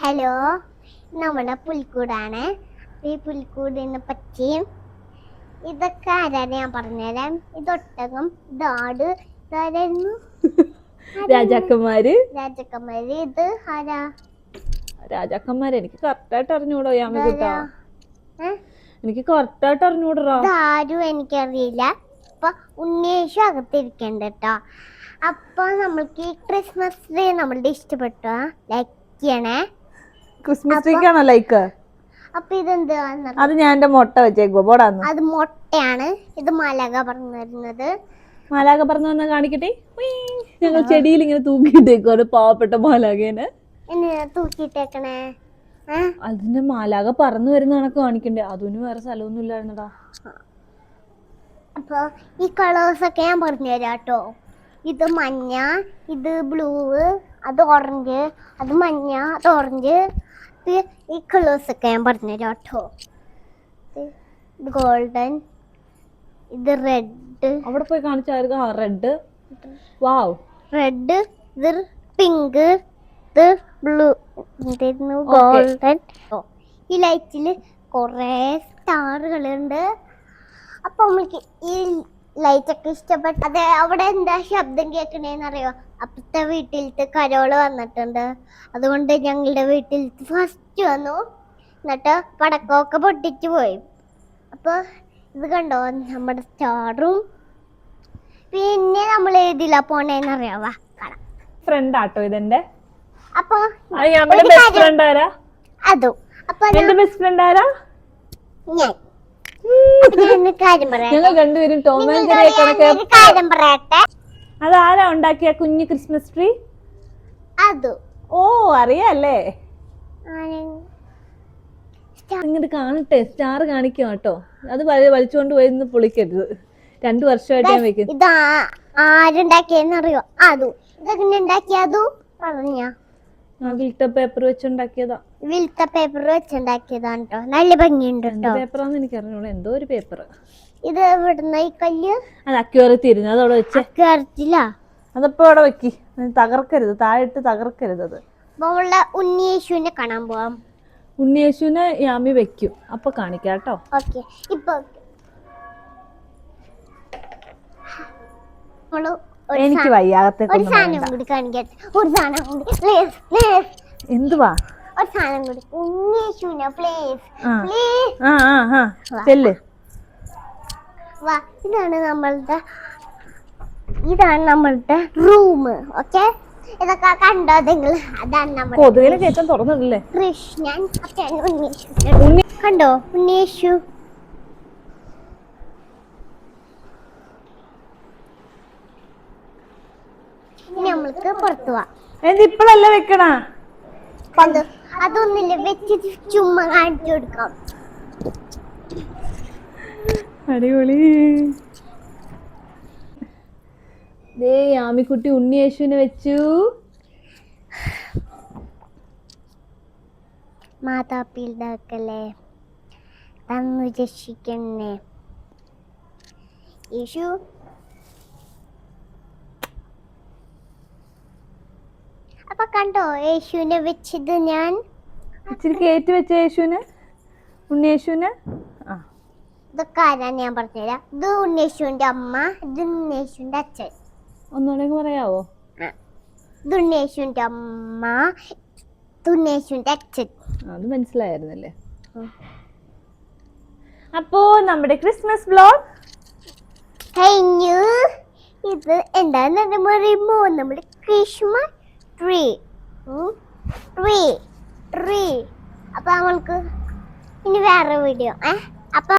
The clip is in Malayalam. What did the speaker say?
ഹലോ, നമ്മുടെ പുൽക്കൂടാണ്. ഈ പുൽക്കൂടിനെ പറ്റിയും ഇതൊക്കെ ആരാണ് ഞാൻ പറഞ്ഞുതരാം. ഇതൊട്ടകം, ഇതാട്, ഇതാരായിരുന്നു? രാജാക്കന്മാര്. ഇത് ആരാ? രാജാക്കന്മാര് എനിക്ക് കറക്റ്റായിട്ട് അറിഞ്ഞൂടോ യാമിക്കുട്ടാ. എനിക്ക് കറക്റ്റായിട്ട് അറിഞ്ഞൂടറാ. ഇതാരും എനിക്കറിയില്ല. അപ്പൊ ഉണ്ണീഷു അകത്തിരിക്കണ്ട കേട്ടോ. അപ്പൊ നമ്മൾക്ക് ഈ ക്രിസ്മസ് ട്രീ നമ്മളുടെ ഇഷ്ടപ്പെട്ടോ ലൈക്ക് ചെയ്യണേ. ക്രിസ്മസ് ട്രീക്കാണോ ലൈക്ക്? അപ്പൊ ഇതെന്താ? അത് ഞാൻ എന്റെ മുട്ട വെച്ചേക്കോ പോടാന്ന്. അത് മുട്ടയാണ്. ഇത് മാലാക പറഞ്ഞു തരുന്നത്. മാലാക പറഞ്ഞു വന്നാ കാണിക്കട്ടെ. ഞങ്ങൾ ചെടിയിൽ ഇങ്ങനെ തൂക്കിയിട്ടേക്കോ പാവപ്പെട്ട മാലാകേനെ. തൂക്കിയിട്ടേക്കണേ. അതിന്റെ മാലാക പറന്നു വരുന്ന കണക്ക് കാണിക്കണ്ടേ. അതിന് വേറെ സ്ഥലമൊന്നും ഇല്ലായിരുന്നടാ. അപ്പൊ ഈ കളേഴ്സ് ഒക്കെ ഞാൻ പറഞ്ഞു തരാം കേട്ടോ. ഇത് മഞ്ഞ, ഇത് ബ്ലൂ, അത് ഓറഞ്ച്, അത് മഞ്ഞ, അത് ഓറഞ്ച്. ഈ കളേഴ്സ് ഒക്കെ ഞാൻ പറഞ്ഞു തരാം കേട്ടോ. ഇത് ഗോൾഡൻ, ഇത് റെഡ്. അവിടെ പോയി കാണിച്ചായിരുന്നു. റെഡ്, വാവ് റെഡ്, ഇത് പിങ്ക്, ഇത് ബ്ലൂ, ഗോൾഡൻ. ഈ ലൈറ്റില് കൊറേ സ്റ്റാറുകളുണ്ട്. അപ്പൊ നമ്മൾക്ക് ഈ ലൈറ്റ് ഒക്കെ ഇഷ്ടപ്പെട്ടു. അതെ, അവിടെ എന്താ ശബ്ദം കേൾക്കണേന്ന് അറിയോ? അപ്പുറത്തെ വീട്ടിലത്തെ കരോള് വന്നിട്ടുണ്ട്. അതുകൊണ്ട് ഞങ്ങളുടെ വീട്ടിൽ ഫസ്റ്റ് വന്നു. എന്നിട്ട് പടക്കമൊക്കെ പൊട്ടിച്ചു പോയി. അപ്പൊ ഇത് കണ്ടോ നമ്മുടെ സ്റ്റാറും. പിന്നെ നമ്മൾ ഏതിലാ പോണേന്ന് അറിയാവാ? ഫ്രണ്ട് ആട്ടോ ഇതെന്റെ. അപ്പൊ അതും അപ്പൊ ബെസ്റ്റ് ഫ്രണ്ട് ആരാ? ഞാൻ കാര്യം പറയട്ടെ. അതാരാ ഉണ്ടാക്കിയ കുഞ്ഞു ക്രിസ്മസ് ട്രീ? അത് ഓ അറിയാല്ലേ. ഇങ്ങോട്ട് കാണട്ടെ. സ്റ്റാർ കാണിക്കാം കേട്ടോ. അത് വലിച്ചുകൊണ്ട് പോയി പൊളിക്കരുത്. 2 വർഷമായിട്ട് ഞാൻ വെക്കും. ഇത് ആരുണ്ടാക്കിയെന്നറിയോ? അതും ഇതെങ്ങനെ ഉണ്ടാക്കിയതു പറഞ്ഞ വിൽത്ത പേപ്പർ വെച്ചുണ്ടാക്കിയതാ. വിൽത്ത പേപ്പർ വെച്ചുണ്ടാക്കിയതാണ് കേട്ടോ. നല്ല ഭംഗിയുണ്ട് കേട്ടോ. പേപ്പറാന്ന് എനിക്ക് അറിഞ്ഞൂടാ. എന്തോ ഒരു പേപ്പർ. ഇത് എവിടുന്ന ഈ കല്ല്? അത് അക്വേറിയത്തിരുന്നു. അതവിടെ വെച്ചേ. അക്വേറിയത്തില. അതപ്പോ അവിടെ വെക്കി. തകർക്കരുത്. താഴെട്ട് തകർക്കരുത്. അത് ഉണ്ണിയേശുവിനെ കാണാൻ പോവാം. ഉണ്ണിയേശുവിനെ യാമി വെക്കും. അപ്പൊ കാണിക്കാം കേട്ടോ. ഓക്കെ. ഇപ്പൊ എനിക്ക് വയ്യാകത്തെ ഒരു സാധനം കൂടി കാണിക്കട്ടെ. ഒരു സാധനം കൂടി പ്ലീസ് പ്ലീസ്. എന്തുവാ? ഒരു സാധനം കൂടി. ഉണ്ണിയേശുവിനെ പ്ലീസ് പ്ലീസ്. ചെല്ല്. വാ, ഇതാണ് നമ്മളുടെ റൂം. ഓക്കെ, ഇതൊക്കെ കണ്ടോ നിങ്ങൾ? അതാണ് നമ്മൾ കൊതുകിനെ കേട്ടം തുറന്നിട്ടില്ലേ? കൃഷ്ണൻ കണ്ടോ? ഉണ്ണിയേശു. നമ്മൾക്ക് പുറത്തു പോവാം. ഇപ്പഴല്ല വെക്കണ. അതൊന്നില്ല, വെച്ചിട്ട് ചുമ്മാ കാണിച്ചു കൊടുക്കാം. അടിപൊളി. യാമിക്കുട്ടി ഉണ്ണിയേശുവിനെ വെച്ചു. മാതാപിതാക്കളെ തന്നു രക്ഷിക്കണേ യേശു. അപ്പൊ കണ്ടോ യേശുവിനെ വെച്ചത് ഞാൻ. ഇച്ചിരി കയറ്റി വെച്ച യേശുവിന്, ഉണ്ണിയേശുവിന്. ഇതൊക്കെ ആരാ ഞാൻ പറഞ്ഞുതരാം. ഇത് ഉണ്ണിയേശുവിന്റെ അമ്മ, ഇത് ഉണ്ണിയേശുവിന്റെ അച്ഛൻ. ഒന്നുകൂടെ പറയാവോ? ഇത് ഉണ്ണിയേശുവിന്റെ അമ്മ, ഇത് ഉണ്ണിയേശുവിന്റെ അച്ഛൻ. അത് മനസ്സിലായിരുന്നല്ലേ. അപ്പോ നമ്മുടെ ക്രിസ്മസ് വ്ലോഗ് കഴിഞ്ഞു. ഇത് എന്താണെന്ന് പറയുമ്പോ നമ്മുടെ ക്രിസ്മസ് ട്രീ ട്രീ ട്രീ. അപ്പൊ നമ്മൾക്ക് ഇനി വേറെ വീഡിയോ